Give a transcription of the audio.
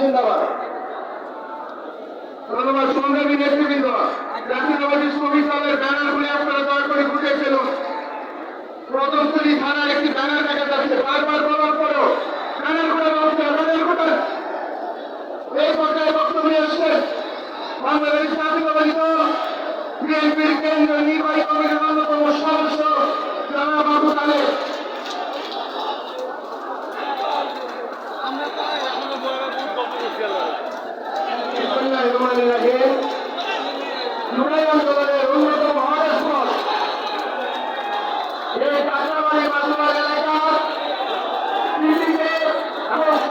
জিন্দাবাদ। ধন্যবাদ সংগ্রামী নেতৃবৃন্দ। জাতীয়তাবাদী শ্রমিক দলের ব্যানারগুলি আপনারা দয়া করে ঘুরে ফেলুন। কদমতলী থানার একটি ব্যানার দেখা যাচ্ছে, বারবার বলার পরেও ব্যানারগুলো এই পর্যায়ে বক্তব্য এসছেন বাংলাদেশ জাতীয়তাবাদী দল বিএনপির কেন্দ্রীয় নির্বাহী কমিটির অন্যতম সদস্য জনাব আবু তালেব। জুলাই আন্দোলনের অন্যতম হটস্পট এই কাঁচাবাড়ি বাসুবাড়ি